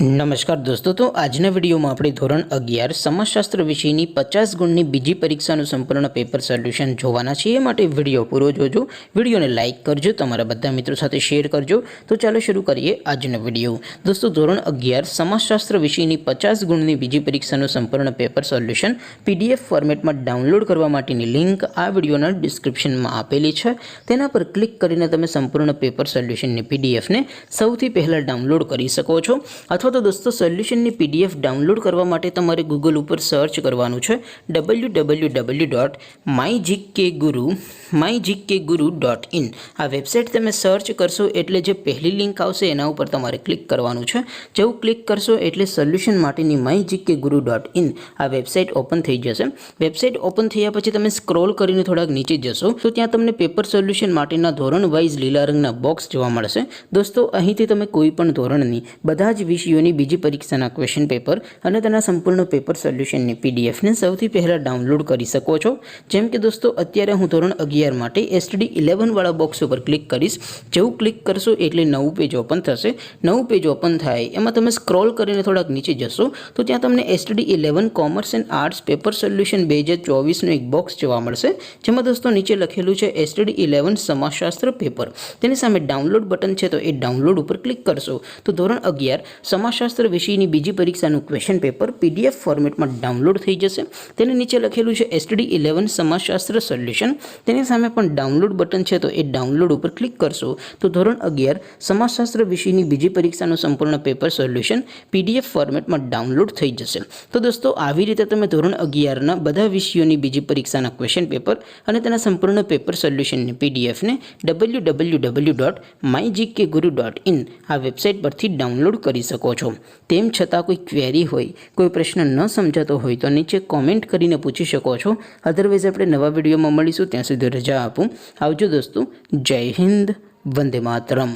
નમસ્કાર દોસ્તો, તો આજના વિડીયોમાં આપણે ધોરણ 11 સમાજશાસ્ત્ર વિષયની 50 ગુણની બીજી પરીક્ષાનું સંપૂર્ણ પેપર સોલ્યુશન જોવાના છીએ। એ માટે વિડીયો પૂરો જોજો, વિડીયોને લાઇક કરજો, તમારા બધા મિત્રો સાથે શેર કરજો। તો ચાલો શરૂ કરીએ આજનો વિડીયો। દોસ્તો, ધોરણ 11 સમાજશાસ્ત્ર વિષયની 50 ગુણની બીજી પરીક્ષાનું સંપૂર્ણ પેપર સોલ્યુશન PDF ફોર્મેટમાં ડાઉનલોડ કરવા માટેની લિંક આ વિડીયોના ડિસ્ક્રિપ્શનમાં આપેલી છે। તેના પર ક્લિક કરીને તમે સંપૂર્ણ પેપર સોલ્યુશનની PDFને સૌથી પહેલાં ડાઉનલોડ કરી શકો છો। અથવા તો દોસ્તો, સોલ્યુશનની PDF ડાઉનલોડ કરવા માટે તમારે ગૂગલ ઉપર સર્ચ કરવાનું છે www.mygkguru.in। આ વેબસાઇટ તમે સર્ચ કરશો એટલે જે પહેલી લિંક આવશે એના ઉપર તમારે ક્લિક કરવાનું છે। જેવું ક્લિક કરશો એટલે સોલ્યુશન માટેની mygkguru.in આ વેબસાઇટ ઓપન થઈ જશે। વેબસાઇટ ઓપન થયા પછી તમે સ્ક્રોલ કરીને થોડાક નીચે જશો તો ત્યાં તમને પેપર સોલ્યુશન માટેના ધોરણ વાઇઝ લીલા રંગના બોક્સ જોવા મળશે। દોસ્તો, અહીંથી તમે કોઈ પણ ધોરણની બધા જ વિષયોની બીજી પરીક્ષાના ક્વેશ્ચન પેપર અને તેના સંપૂર્ણ પેપર સોલ્યુશનની PDFને સૌથી પહેલાં ડાઉનલોડ કરી શકો છો। જેમ કે દોસ્તો, અત્યારે હું ધોરણ 11 માટે STD 11 વાળા બોક્સ ઉપર ક્લિક કરીશ। જેવું ક્લિક કરશો એટલે નવું પેજ ઓપન થશે। નવું પેજ ઓપન થાય એમાં તમે સ્ક્રોલ કરીને થોડાક નીચે જશો તો ત્યાં તમને STD 11 commerce and arts paper solution 2024નું એક બોક્સ જોવા મળશે, જેમાં દોસ્તો નીચે લખેલું છે STD 11 સમાજશાસ્ત્ર પેપર। તેની સામે ડાઉનલોડ બટન છે, તો એ ડાઉનલોડ ઉપર ક્લિક કરશો તો ધોરણ 11 સમાજશાસ્ત્ર વિષયની બીજી પરીક્ષાનું ક્વેશ્ચન પેપર PDF ફોર્મેટમાં ડાઉનલોડ થઈ જશે। તેની નીચે લખેલું છે STD 11 સમાજશાસ્ત્ર સોલ્યુશન। તેની સામે પણ ડાઉનલોડ બટન છે, તો એ ડાઉનલોડ ઉપર ક્લિક કરશો તો ધોરણ 11 સમાજશાસ્ત્ર વિષયની બીજી પરીક્ષાનું સંપૂર્ણ પેપર સોલ્યુશન PDF ફોર્મેટમાં ડાઉનલોડ થઈ જશે। તો દોસ્તો, આવી રીતે તમે ધોરણ 11ના બધા વિષયોની બીજી પરીક્ષાના ક્વેશ્ચન પેપર અને તેના સંપૂર્ણ પેપર સોલ્યુશનની PDFને www.mygkguru.in આ વેબસાઇટ પરથી ડાઉનલોડ કરી શકો છો। તેમ છતાં કોઈ ક્વેરી હોય, કોઈ પ્રશ્ન ન સમજાતો હોય તો નીચે કોમેન્ટ કરીને પૂછી શકો છો। અધરવાઇઝ આપણે નવા વિડીયોમાં મળીશું, ત્યાં સુધી રજા આપું। આવજો દોસ્તો, જય હિન્દ, વંદે માતરમ।